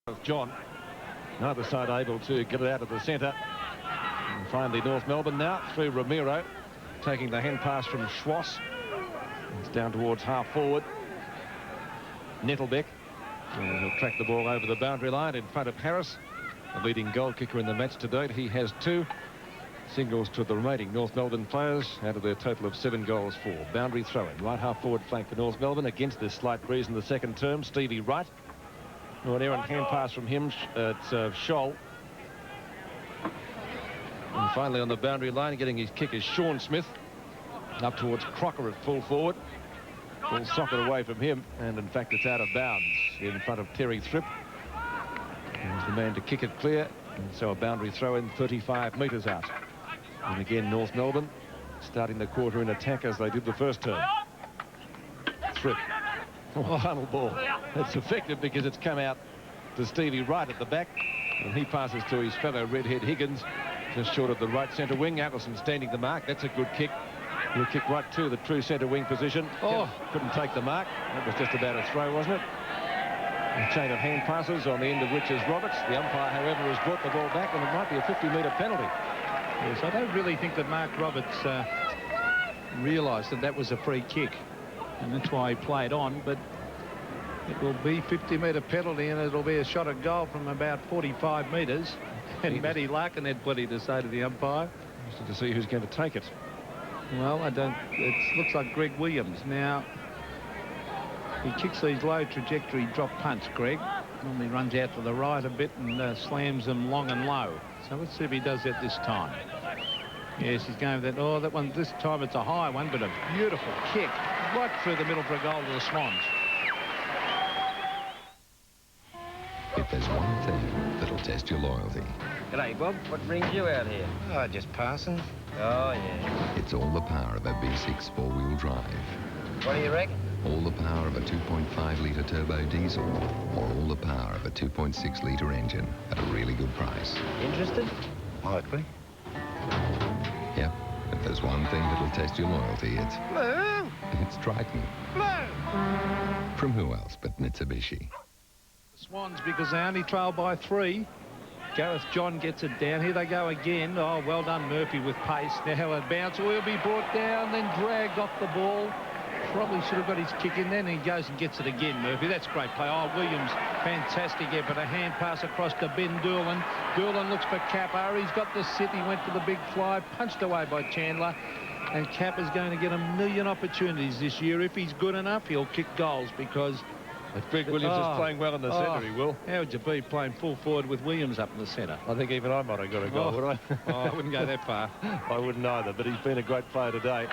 of John. Neither side able to get it out of the centre. And finally North Melbourne now through Ramiro, taking the hand pass from Schwass. It's down towards half forward. Nettlebeck. He'll track the ball over the boundary line in front of Harris, the leading goal kicker in the match to date. He has 2 singles to the remaining North Melbourne players out of their total of 7 goals for. Boundary throw-in, right half forward flank for North Melbourne against this slight breeze in the second term. Stevie Wright. Oh, an errant hand pass from him. It's Scholl. And finally on the boundary line getting his kick is Sean Smith. Up towards Crocker at full forward. Ball socket away from him, and in fact it's out of bounds in front of Terry Thripp. He's the man to kick it clear, and so a boundary throw in 35 metres out. And again North Melbourne starting the quarter in attack as they did the first term. Thripp. Oh, funnel ball. It's effective because it's come out to Stevie Wright at the back, and he passes to his fellow redhead Higgins just short of the right centre wing. Allison standing the mark. That's a good kick. He'll kick right to the true centre wing position. Oh, couldn't take the mark. That was just about a throw, wasn't it? A chain of hand passes on the end of which is Roberts. The umpire, however, has brought the ball back, and it might be a 50-metre penalty. Yes, I don't really think that Mark Roberts realised that that was a free kick, and that's why he played on. But it will be 50-metre penalty, and it'll be a shot at goal from about 45 metres. And Matty Larkin had plenty to say to the umpire. Interested to see who's going to take it. Well, it looks like Greg Williams. Now, he kicks these low trajectory drop punts, Greg. Normally runs out to the right a bit and slams them long and low. So let's see if he does that this time. Yes, he's going with that. Oh, that one, this time it's a high one, but a beautiful kick right through the middle for a goal to the Swans. If there's one thing that'll test your loyalty. G'day, Bob. What brings you out here? Oh, just passing. Oh, yeah. It's all the power of a V6 4-wheel drive. What do you reckon? All the power of a 2.5-litre turbo diesel, or all the power of a 2.6-litre engine at a really good price. Interested? Likely. Yep. If there's one thing that'll test your loyalty, it's Triton. From who else but Mitsubishi? The Swans, because they only trail by 3. Gareth John gets it down. Here they go again. Oh, well done, Murphy, with pace. Now a bounce will be brought down, then dragged off the ball. Probably should have got his kick in there, and he goes and gets it again, Murphy. That's great play. Oh, Williams, fantastic effort. A hand pass across to Ben Doolan. Doolan looks for Kappa. He's got the sit. He went for the big fly, punched away by Chandler. And Kappa's going to get 1,000,000 opportunities this year. If he's good enough, he'll kick goals, because... If Greg Williams is playing well in the centre, he will. How would you be playing full forward with Williams up in the centre? I think even I might have got a goal, would I? I wouldn't go that far. I wouldn't either, but he's been a great player today.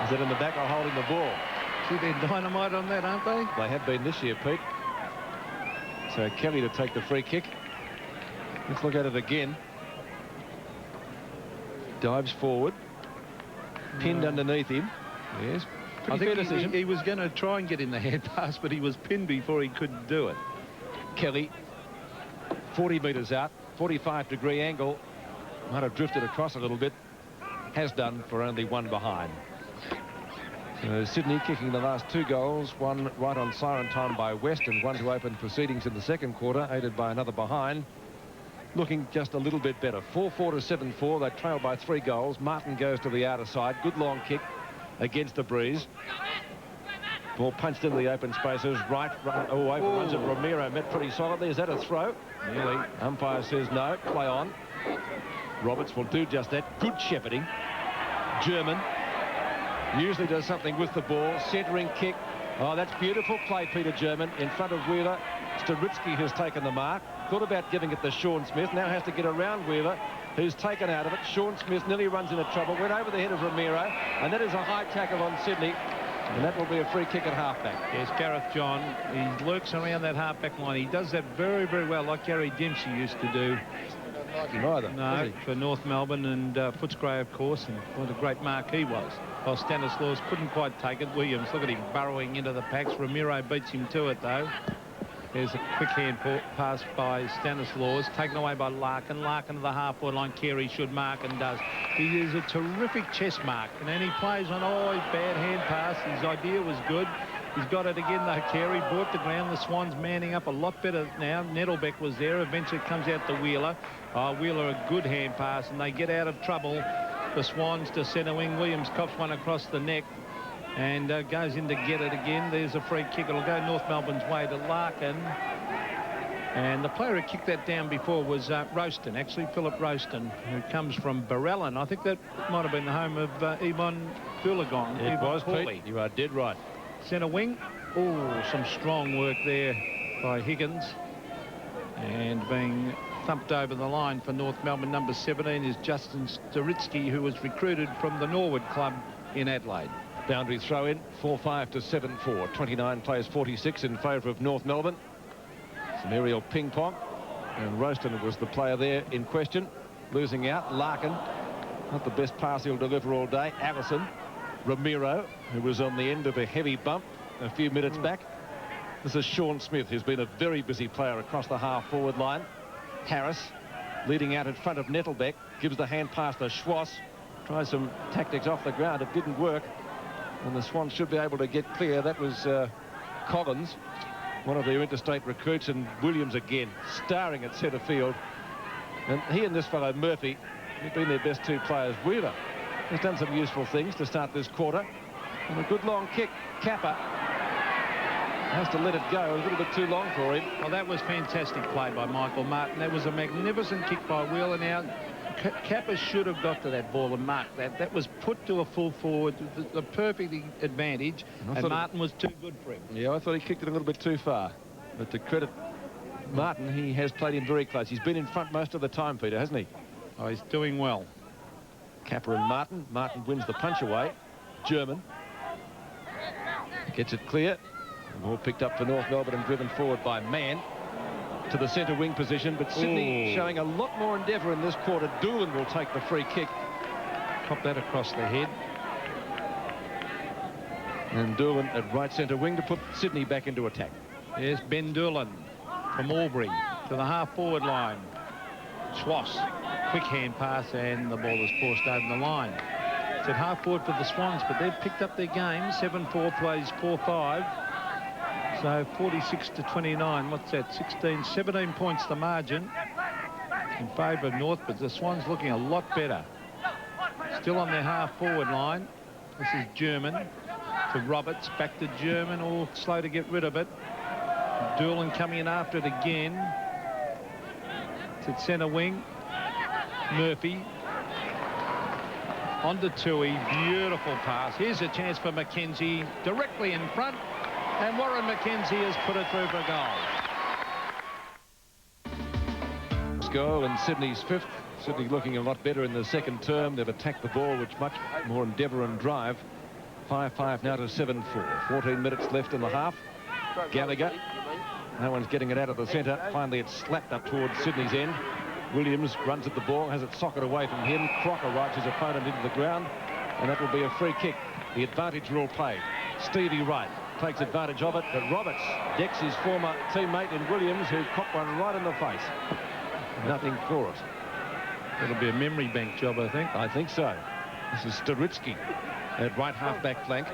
Is it in the back or holding the ball? See, they're dynamite on that, aren't they? They have been this year, Pete. So Kelly to take the free kick. Let's look at it again. Dives forward. Pinned underneath him. Yes. I think he was going to try and get in the hand pass, but he was pinned before he could do it. Kelly, 40 metres out, 45-degree angle. Might have drifted across a little bit. Has done for only 1 behind. So Sydney kicking the last 2 goals, 1 right on siren time by West and 1 to open proceedings in the second quarter, aided by another behind. Looking just a little bit better. 4-4 to 7-4. They trail by 3 goals. Martin goes to the outer side. Good long kick against the breeze. Ball punched into the open spaces. Right, runs it. Ramiro met pretty solidly. Is that a throw? Nearly. Umpire says no. Play on. Roberts will do just that. Good shepherding. German usually does something with the ball. Centering kick. Oh, that's beautiful play, Peter German, in front of Wheeler. Staritsky has taken the mark. Thought about giving it to Sean Smith. Now has to get around Wheeler, who's taken out of it. Sean Smith nearly runs into trouble. Went over the head of Ramiro, and that is a high tackle on Sydney. And that will be a free kick at halfback. Yes, Gareth John, he lurks around that halfback line. He does that very, very well, like Gary Dempsey used to do. Neither. No, for North Melbourne, and Footscray, of course, and what a great mark he was. Well, Stanislaus couldn't quite take it. Williams, look at him burrowing into the packs. Ramiro beats him to it, though. There's a quick hand pass by Stanislaus, taken away by Larkin. Larkin to the half-forward line. Carey should mark and does. He is a terrific chest mark, and then he plays on, bad hand pass. His idea was good. He's got it again, though, Carey. Brought the ground. The Swans manning up a lot better now. Nettlebeck was there. Eventually comes out to Wheeler. Wheeler, a good hand pass, and they get out of trouble. The Swans to centre wing. Williams cops one across the neck and goes in to get it again. There's a free kick. It'll go North Melbourne's way to Larkin. And the player who kicked that down before was Roaston, actually, Philip Roaston, who comes from Barellan. I think that might have been the home of Yvonne Doulagon. It was, Pete. You are dead right. Centre wing. Oh, some strong work there by Higgins. And being thumped over the line for North Melbourne, number 17 is Justin Staritsky, who was recruited from the Norwood club in Adelaide. Boundary throw in, 4-5 to 7-4. 29 plays 46 in favour of North Melbourne. Some aerial ping pong, and Roaston was the player there in question. Losing out, Larkin, not the best pass he'll deliver all day. Allison, Ramiro, who was on the end of a heavy bump a few minutes back. This is Sean Smith, who's been a very busy player across the half-forward line. Harris, leading out in front of Nettlebeck, gives the hand pass to Schwass. Tries some tactics off the ground. It didn't work, and the Swans should be able to get clear. That was Collins, one of their interstate recruits, and Williams again starring at centre field. And he and this fellow Murphy have been their best two players. Wheeler has done some useful things to start this quarter, and a good long kick. Kappa has to let it go. A little bit too long for him. Well, that was fantastic play by Michael Martin. That was a magnificent kick by Wheeler. Now Kappa should have got to that ball and marked that. That was put to a full forward, the perfect advantage, and Martin was too good for him. Yeah, I thought he kicked it a little bit too far. But to credit Martin, he has played in very close. He's been in front most of the time, Peter, hasn't he? Oh, he's doing well. Kappa and Martin. Martin wins the punch away. German gets it clear. The ball picked up for North Melbourne and driven forward by Mann to the centre wing position, but Sydney showing a lot more endeavour in this quarter. Doolan will take the free kick. Pop that across the head. And Doolan at right centre wing to put Sydney back into attack. Yes, Ben Doolan from Albury to the half-forward line. Schwass, quick hand pass, and the ball is forced over the line. It's at half-forward for the Swans, but they've picked up their game. 7-4 plays 4-5. So 46 to 29. What's that? 17 points the margin in favour of North, but the Swans looking a lot better. Still on their half-forward line. This is German to Roberts, back to German, all slow to get rid of it. Doolan coming in after it again. It's at centre wing. Murphy on to Tui. Beautiful pass. Here's a chance for McKenzie directly in front. And Warren McKenzie has put it through for goal. Goal in Sydney's fifth. Sydney looking a lot better in the second term. They've attacked the ball with much more endeavour and drive. 5-5 now to 7-4. 14 minutes left in the half. Gallagher. No one's getting it out of the centre. Finally, it's slapped up towards Sydney's end. Williams runs at the ball, has it socket away from him. Crocker rides his opponent into the ground, and that will be a free kick. The advantage rule played. Stevie Wright takes advantage of it, but Roberts decks his former teammate in Williams, who copped one right in the face. Nothing for it. It'll be a memory bank job, I think. I think so. This is Staritsky at right half-back flank.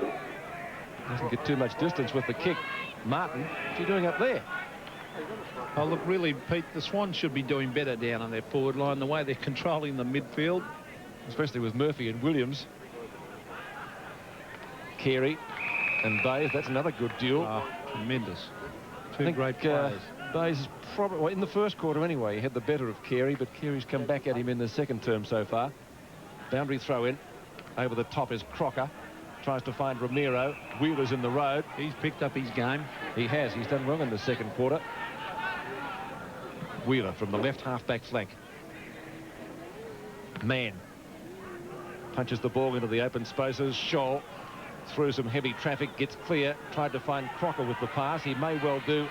Doesn't get too much distance with the kick. Martin, what's he doing up there? Oh, look, really, Pete, the Swans should be doing better down on their forward line, the way they're controlling the midfield. Especially with Murphy and Williams. Carey and Bayes, that's another good duel. Oh, tremendous. Two great players. Bayes is probably, well, in the first quarter anyway, he had the better of Carey, but Carey's come back at him in the second term so far. Boundary throw in. Over the top is Crocker. Tries to find Ramiro. Wheeler's in the road. He's picked up his game. He has. He's done well in the second quarter. Wheeler from the left half-back flank. Mann punches the ball into the open spaces. Scholl through some heavy traffic, gets clear. Tried to find Crocker with the pass. He may well do.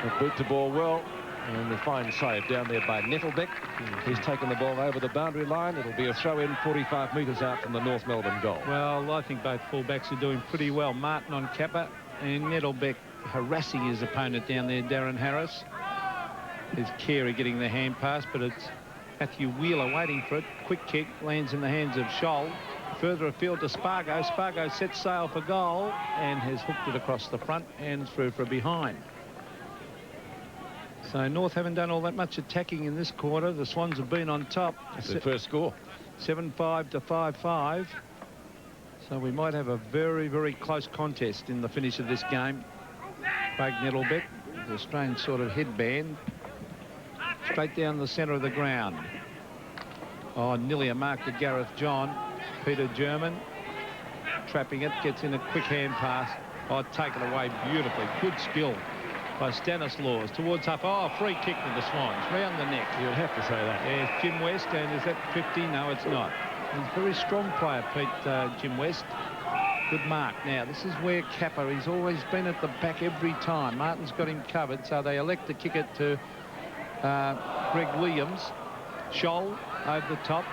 But boot the ball well. And the fine save down there by Nettlebeck. He's taken the ball over the boundary line. It'll be a throw-in 45 metres out from the North Melbourne goal. Well, I think both fullbacks are doing pretty well. Martin on Kappa and Nettlebeck harassing his opponent down there, Darren Harris. There's Carey getting the hand pass, but it's Matthew Wheeler waiting for it. Quick kick lands in the hands of Scholl. Further afield to Spargo. Spargo sets sail for goal and has hooked it across the front and through for behind. So North haven't done all that much attacking in this quarter. The Swans have been on top. That's the first score. 7-5 to 5-5. So we might have a very, very close contest in the finish of this game. Craig Nettlebeck, the strange sort of headband, straight down the centre of the ground. Oh, nearly a mark to Gareth John. Peter German trapping it, gets in a quick hand pass. Oh, taken away beautifully. Good skill by Stanislaus towards half. Oh, free kick to the Swans, round the neck. You'd have to say that. Yes, Jim West, and is that 50? No, it's not. He's a very strong player, Jim West. Good mark. Now, this is where Kappa, he's always been at the back every time. Martin's got him covered, so they elect to kick it to Greg Williams. Scholl over the top.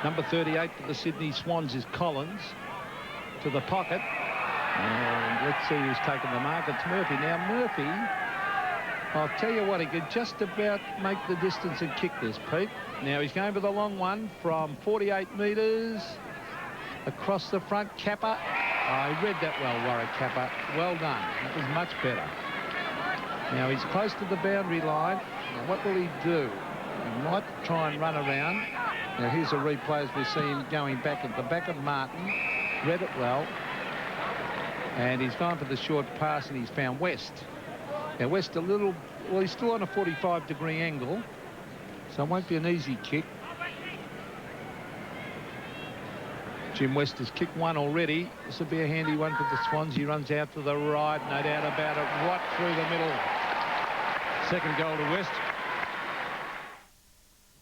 Number 38 for the Sydney Swans is Collins. To the pocket. And let's see who's taken the mark. It's Murphy. Now, Murphy, I'll tell you what, he could just about make the distance and kick this, Pete. Now, he's going for the long one from 48 metres. Across the front, Kappa. I read that well, Warwick Kappa. Well done. That was much better. Now, he's close to the boundary line. Now, what will he do? He might try and run around. Now, here's a replay as we see him going back at the back of Martin. Read it well. And he's gone for the short pass, and he's found West. Now, West a little... Well, he's still on a 45-degree angle, so it won't be an easy kick. Jim West has kicked one already. This will be a handy one for the Swans. He runs out to the right, no doubt about it, right through the middle. Second goal to West.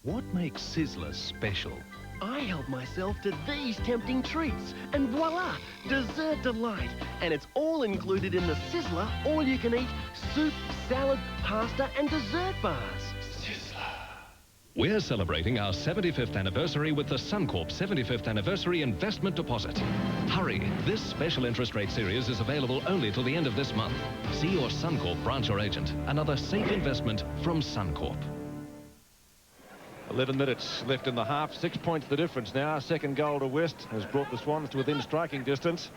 What makes Sizzler special? I help myself to these tempting treats, and voila, dessert delight. And it's all included in the Sizzler all-you-can-eat soup, salad, pasta, and dessert bars. We're celebrating our 75th anniversary with the Suncorp 75th Anniversary Investment Deposit. Hurry, this special interest rate series is available only till the end of this month. See your Suncorp branch or agent. Another safe investment from Suncorp. 11 minutes left in the half. 6 points the difference now. Second goal to West has brought the Swans to within striking distance.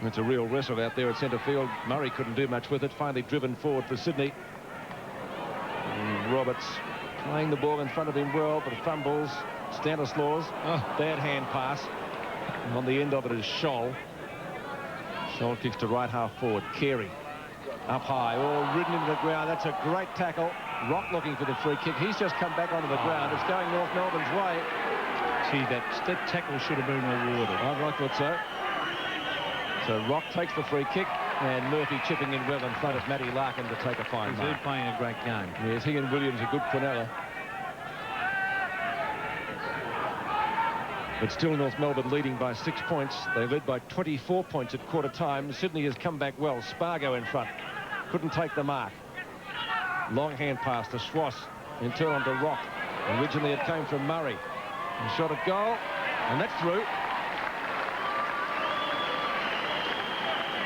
It's a real wrestle out there at centre field. Murray couldn't do much with it. Finally driven forward for Sydney. And Roberts playing the ball in front of him well, but fumbles. Stanislaus. Bad hand pass. And on the end of it is Scholl. Scholl kicks to right half forward. Carey up high, all ridden into the ground. That's a great tackle. Rock looking for the free kick. He's just come back onto the ground. It's going North Melbourne's way. Gee, that tackle should have been awarded. I thought so. So Rock takes the free kick, and Murphy chipping in well in front of Matty Larkin to take a fine mark. He's playing a great game. Yes, he and Williams a good Quinella. But still North Melbourne leading by 6 points. They led by 24 points at quarter time. Sydney has come back well. Spargo in front. Couldn't take the mark. Long hand pass to Schwass. In turn on to Rock. Originally it came from Murray. And shot at goal. And that's through.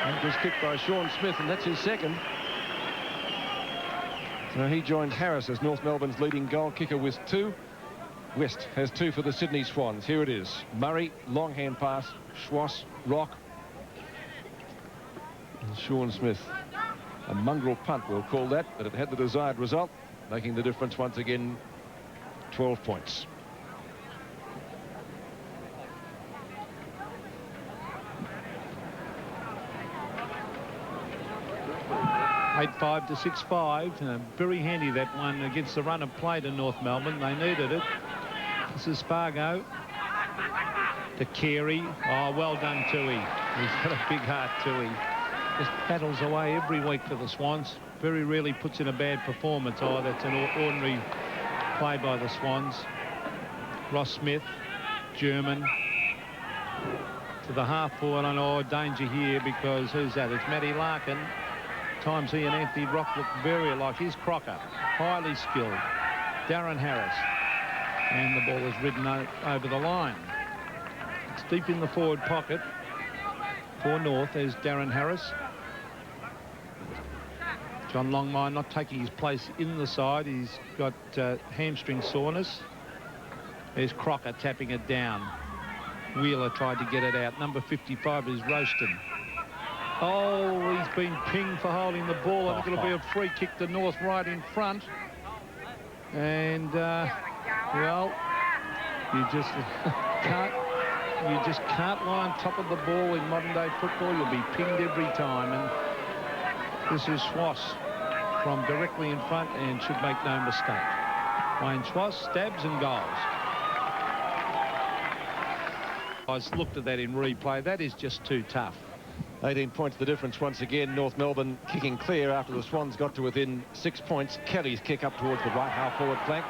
It was kicked by Sean Smith, and that's his second. So he joins Harris as North Melbourne's leading goal kicker with 2. West has 2 for the Sydney Swans. Here it is. Murray, long hand pass. Schwass, Rock. And Sean Smith. A mongrel punt, we'll call that, but it had the desired result, making the difference once again 12 points. (8-5 to 6-5). Very handy, that one, against the run of play to North Melbourne. They needed it. This is Spargo. To Carey. Oh, well done, Toohey. He's got a big heart, Toohey. Just battles away every week for the Swans. Very rarely puts in a bad performance. Oh, that's an ordinary play by the Swans. Ross Smith, German. To the half forward, and oh, danger here, because who's that? It's Matty Larkin. Times he and Anthony Rock look very alike. Here's Crocker, highly skilled. Darren Harris. And the ball is ridden over the line. It's deep in the forward pocket for North. There's Darren Harris. John Longmire not taking his place in the side. He's got hamstring soreness. There's Crocker tapping it down. Wheeler tried to get it out. Number 55 is Roaston. Oh, he's been pinged for holding the ball. I think it'll be a free kick to North right in front. And, well, you just can't lie on top of the ball in modern-day football. You'll be pinged every time. And this is Schwass from directly in front and should make no mistake. Wayne Schwass stabs and goals. I looked at that in replay. That is just too tough. 18 points the difference once again. North Melbourne kicking clear after the Swans got to within 6 points. Kelly's kick up towards the right half-forward flank.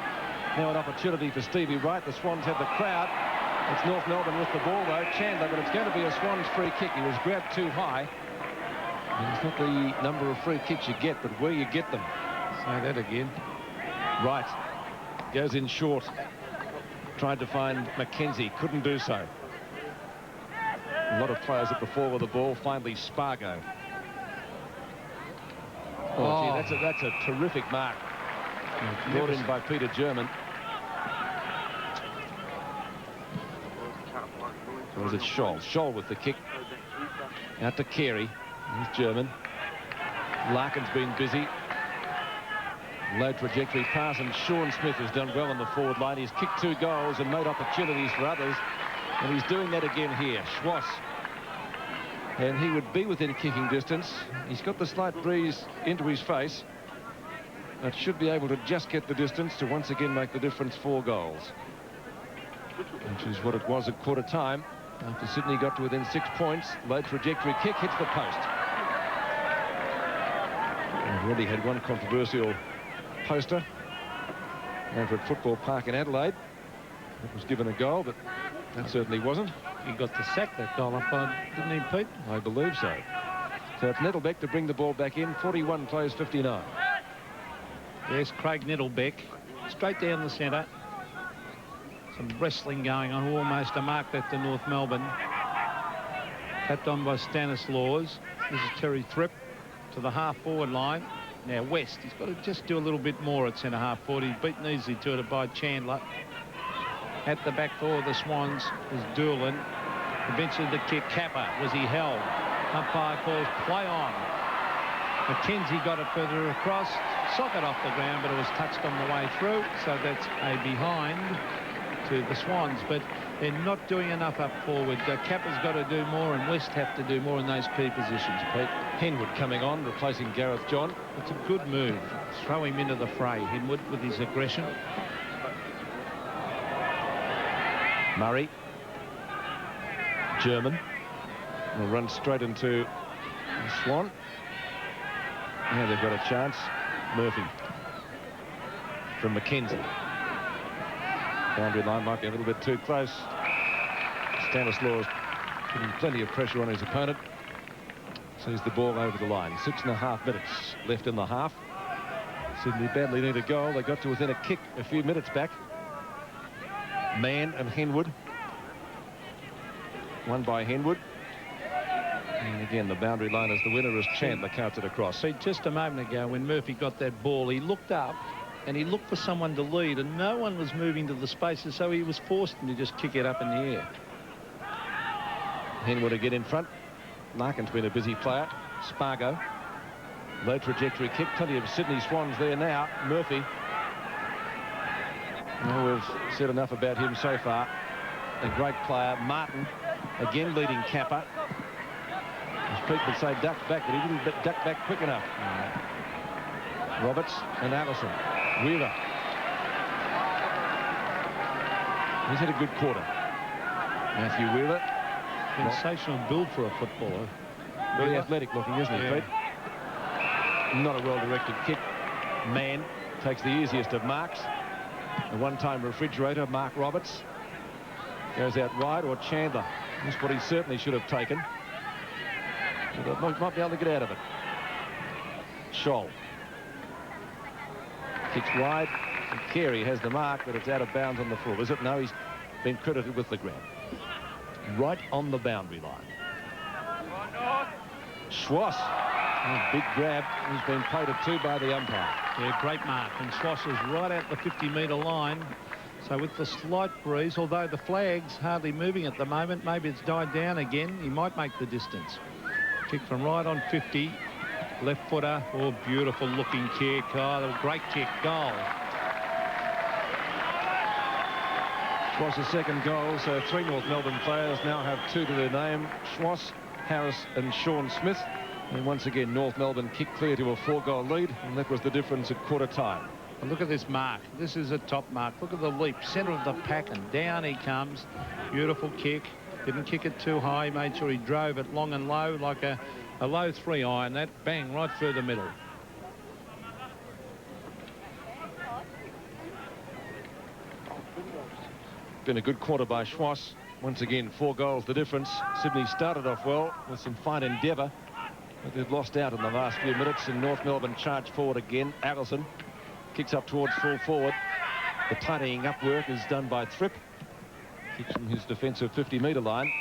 Now an opportunity for Stevie Wright. The Swans have the crowd. It's North Melbourne with the ball, though. Chandler, but it's going to be a Swans free kick. He was grabbed too high. And it's not the number of free kicks you get, but where you get them. Say that again. Wright goes in short. Tried to find Mackenzie. Couldn't do so. A lot of players at the fall of the ball. Finally, Spargo. Oh, gee, that's a terrific mark. Brought in by Peter German. Or was it Scholl? Scholl with the kick. Out to Carey. He's German. Larkin's been busy. Low trajectory pass, and Sean Smith has done well on the forward line. He's kicked 2 goals and made opportunities for others. And he's doing that again here. Schwass. And he would be within kicking distance. He's got the slight breeze into his face. But should be able to just get the distance to once again make the difference 4 goals. Which is what it was at quarter time. After Sydney got to within 6 points. Low trajectory kick hits the post. And already had one controversial poster over at Football Park in Adelaide. It was given a goal, but that certainly wasn't. He got to sack that goal up on, didn't he, Pete? I believe so. So it's Nettlebeck to bring the ball back in. 41 plays 59. There's Craig Nettlebeck. Straight down the centre. Some wrestling going on. Almost a mark that to North Melbourne. Tapped on by Stanislaus. This is Terry Thripp to the half-forward line. Now West, he's got to just do a little bit more at centre-half forward. He's beaten easily to it by Chandler. At the back for the Swans is Doolan. Eventually the kick. Kappa, was he held? Umpire calls play on. Mackenzie got it further across. Socket off the ground, but it was touched on the way through. So that's a behind to the Swans. But they're not doing enough up forward. Kappa's got to do more, and West have to do more in those key positions, Pete. Henwood coming on, replacing Gareth John. It's a good move. Throw him into the fray, Henwood, with his aggression. Murray. German. Will run straight into Swan. Now they've got a chance. Murphy. From Mackenzie. Boundary line might be a little bit too close. Stanislaus putting plenty of pressure on his opponent. Sees the ball over the line. 6.5 minutes left in the half. Sydney badly need a goal. They got to within a kick a few minutes back. Mann and Henwood. Won by Henwood. And again, the boundary line is the winner as Chandler counts it across. See, just a moment ago when Murphy got that ball, he looked up and he looked for someone to lead, and no one was moving to the spaces, so he was forced to just kick it up in the air. Henwood again in front. Larkin's been a busy player. Spargo. Low trajectory kick. Plenty of Sydney Swans there now. Murphy. Well, we've said enough about him so far. A great player. Martin again leading Kappa. As Pete would say, ducked back, but he didn't duck back quick enough. Roberts and Allison. Wheeler. He's had a good quarter. Matthew Wheeler. Sensational build for a footballer. Very athletic looking, isn't he, Pete? Not a well-directed kick. Mann takes the easiest of marks. A one-time refrigerator, Mark Roberts. Goes out wide, or Chandler. That's what he certainly should have taken. But might be able to get out of it. Scholl. Kicks wide. And Carey has the mark, but it's out of bounds on the full. Is it? No, he's been credited with the grab. Right on the boundary line. Schwass. Big grab. He's been played at 2 by the umpire. Yeah, great mark. And Schwass is right at the 50-metre line. So with the slight breeze, although the flag's hardly moving at the moment, maybe it's died down again, he might make the distance. Kick from right on 50. Left footer. Oh, beautiful looking kick. Oh, great kick. Goal. Schwass's second goal, so 3 North Melbourne players now have 2 to their name. Schwass, Harris and Sean Smith. And once again, North Melbourne kicked clear to a 4-goal lead, and that was the difference at quarter time. And look at this mark. This is a top mark. Look at the leap. Centre of the pack, and down he comes. Beautiful kick. Didn't kick it too high. Made sure he drove it long and low like a low 3-iron. That bang right through the middle. Been a good quarter by Schwass. Once again, 4 goals the difference. Sydney started off well with some fine endeavour, but they've lost out in the last few minutes, and North Melbourne charge forward again. Allison kicks up towards full forward. The tidying up work is done by Thripp. Kicks from his defensive 50-metre line.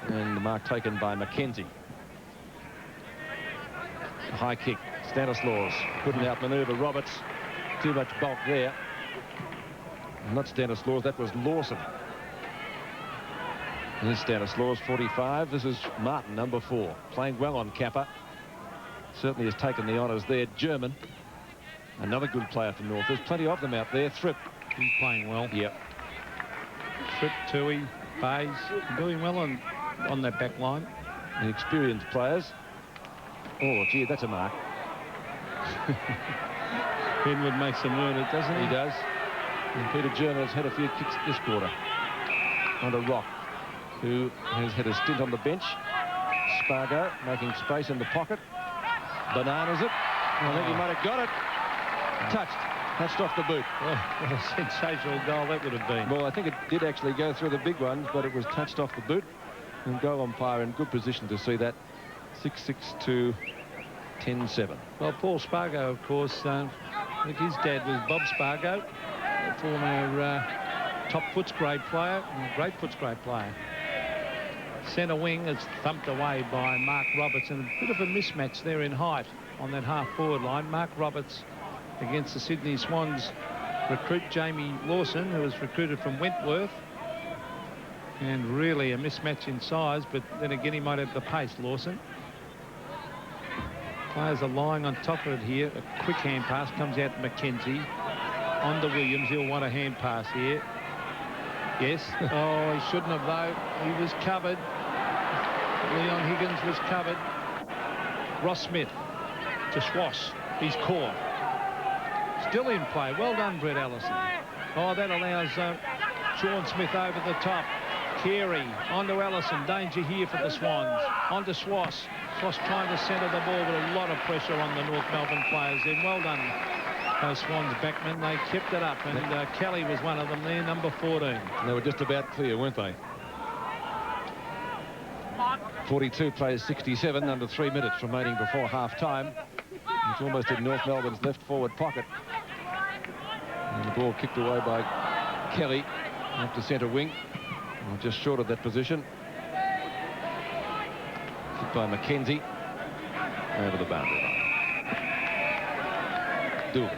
And the mark taken by Mackenzie. A high kick. Stanislaus couldn't outmanoeuvre Roberts. Too much bulk there. Not Stanislaus, that was Lawson. Here's Stanislaus, 45. This is Martin, number 4. Playing well on Kappa. Certainly has taken the honours there. German. Another good player for North. There's plenty of them out there. Thripp. He's playing well. Yep. Thripp, Tui, Bays, doing well on that back line. The experienced players. Oh, gee, that's a mark. Henwood makes him earn it, doesn't he? He does. And Peter German has had a few kicks this quarter. Onto Rock, who has had a stint on the bench. Spargo making space in the pocket. Bananas it. I think he might have got it. Touched off the boot. Oh, what a sensational goal that would have been. Well, I think it did actually go through the big ones, but it was touched off the boot. And goal umpire in good position to see that. 6-6 to 10-7. Well, Paul Spargo, of course, I think his dad was Bob Spargo, a former top Footscray player, and a great Footscray player. Centre wing is thumped away by Mark Roberts, and a bit of a mismatch there in height on that half-forward line. Mark Roberts against the Sydney Swans recruit Jamie Lawson, who was recruited from Wentworth. And really a mismatch in size, but then again he might have the pace, Lawson. Players are lying on top of it here. A quick hand pass comes out to Mackenzie. On to Williams. He'll want a hand pass here. Yes. Oh, he shouldn't have, though. He was covered. Leon Higgins was covered. Ross Smith to Schwass. He's caught. Still in play. Well done, Brett Allison. Oh, that allows Sean Smith over the top. Carey onto Allison. Danger here for the Swans. Onto Schwass. Schwass trying to centre the ball, but a lot of pressure on the North Melbourne players. Then well done, those Swans backmen. They kept it up, and Kelly was one of them there, number 14. They were just about clear, weren't they? 42 plays 67, under 3 minutes remaining before half-time. It's almost in North Melbourne's left forward pocket. And the ball kicked away by Kelly up to centre wing. Just short of that position. Kicked by Mackenzie over the boundary line. Doolan.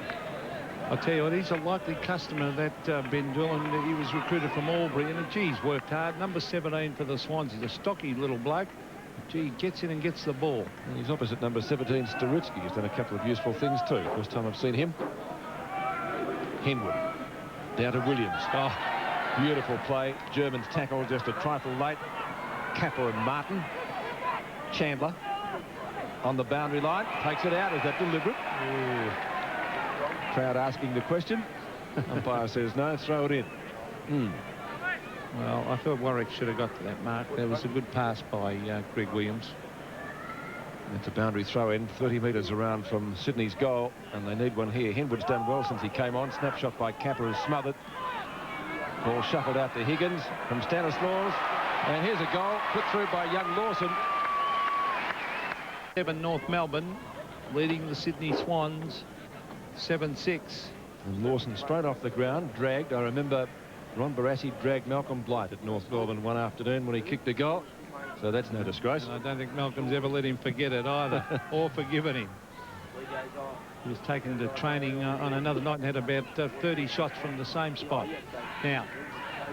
I'll tell you what, he's a likely customer, that Ben Doolan. He was recruited from Albury, and geez, worked hard. Number 17 for the Swans. He's a stocky little bloke. Gee, he gets in and gets the ball. And he's opposite number 17, Staritsky. He's done a couple of useful things too. First time I've seen him. Henwood down to Williams. Oh, beautiful play. German's tackle just a trifle late. Kappa and Martin. Chandler on the boundary line. Takes it out. Is that deliberate? Ooh. Crowd asking the question. Umpire says no, throw it in. Well, I thought Warwick should have got to that mark. There was a good pass by Greg Williams. It's a boundary throw in, 30 metres around from Sydney's goal, and they need one here. Henwood's done well since he came on. Snapshot by Kappa is smothered. Ball shuffled out to Higgins from Stanislaus, and here's a goal put through by young Lawson. 7 North Melbourne leading the Sydney Swans 7-6. And Lawson straight off the ground, dragged. I remember Ron Barassi dragged Malcolm Blight at North Melbourne one afternoon when he kicked a goal. So that's no disgrace. And I don't think Malcolm's ever let him forget it either, or forgiven him. He was taken to training on another night and had about 30 shots from the same spot. Now,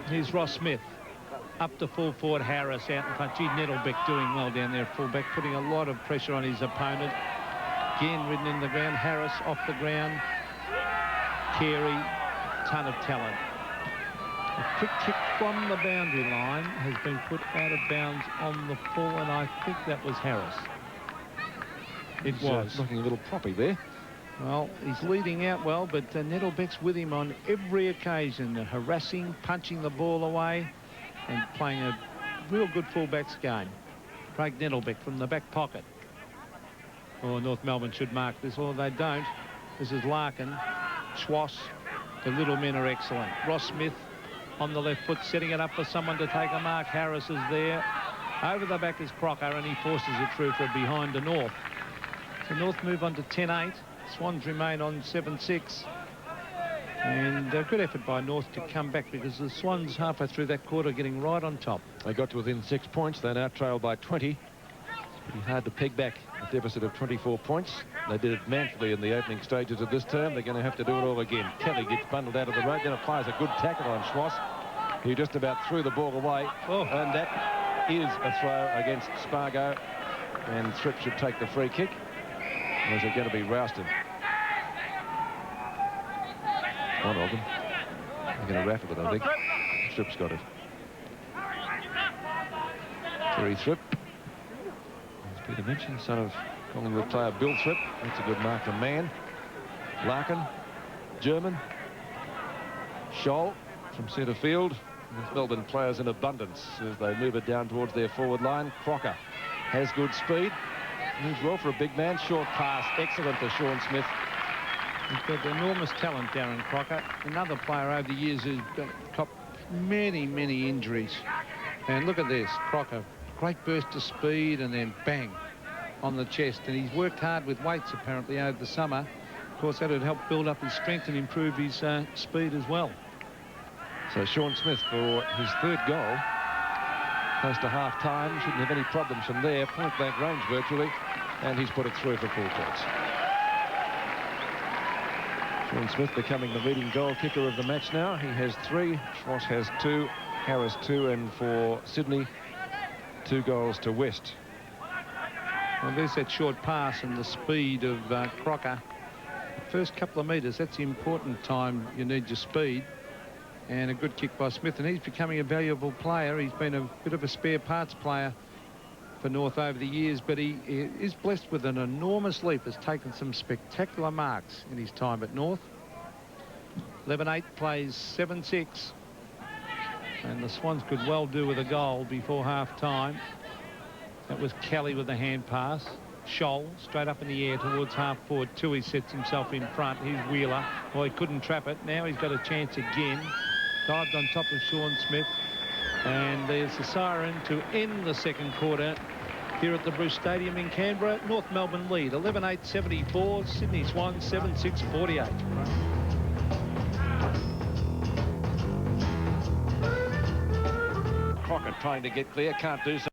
here's Ross Smith. Up to full forward, Harris out in front. Gee, Nettlebeck doing well down there at fullback, putting a lot of pressure on his opponent. Again, ridden in the ground. Harris off the ground. Carey, ton of talent. A quick kick from the boundary line has been put out of bounds on the full, and I think that was Harris. It was. Looking a little proppy there. Well, he's leading out well, but Nettlebeck's with him on every occasion, harassing, punching the ball away, and playing a real good fullback's game. Craig Nettlebeck from the back pocket. Oh, North Melbourne should mark this, or they don't. This is Larkin, Schwass. The little men are excellent. Ross Smith on the left foot, setting it up for someone to take a mark. Harris is there. Over the back is Crocker, and he forces it through for behind to North. So North move on to 10-8. Swans remain on 7-6. And a good effort by North to come back, because the Swans halfway through that quarter getting right on top. They got to within 6 points. They now trail by 20. It's pretty hard to peg back a deficit of 24 points. They did it manfully in the opening stages of this term. They're going to have to do it all again. Kelly gets bundled out of the road, then applies a good tackle on Schwass, who just about threw the ball away. Oh. And that is a throw against Spargo. And Thripp should take the free kick. Or is it going to be Rouston? One of them. They're going to raffle it, I think. Thripp's got it. Terry Thripp. As Peter mentioned, son of Collingwood player Bill Thripp. That's a good marker man. Larkin, German. Scholl from centre field. With Melbourne players in abundance as they move it down towards their forward line. Crocker has good speed. Moves well for a big man. Short pass. Excellent for Sean Smith. He's got enormous talent, Darren Crocker. Another player over the years who's copped many, many injuries. And look at this. Crocker, great burst of speed, and then bang on the chest. And he's worked hard with weights apparently over the summer. Of course, that would help build up his strength and improve his speed as well. So Sean Smith for his third goal. Close to half-time. Shouldn't have any problems from there. Point-blank range virtually. And he's put it through for full points. Sean Smith becoming the leading goal kicker of the match now. He has 3. Schwass has 2. Harris 2. And for Sydney, 2 goals to West. Well, there's that short pass and the speed of Crocker. The first couple of metres, that's the important time you need your speed. And a good kick by Smith, and he's becoming a valuable player. He's been a bit of a spare parts player for North over the years, but he is blessed with an enormous leap. Has taken some spectacular marks in his time at North. 11-8 plays 7-6. And the Swans could well do with a goal before half-time. That was Kelly with the hand pass. Scholl straight up in the air towards half-forward. Tui sets himself in front. Here's Wheeler. Well, he couldn't trap it. Now he's got a chance again. Dived on top of Sean Smith. And there's the siren to end the second quarter here at the Bruce Stadium in Canberra. North Melbourne lead 11-8 74. Sydney Swans 7-6 48. Crocker trying to get clear, can't do so.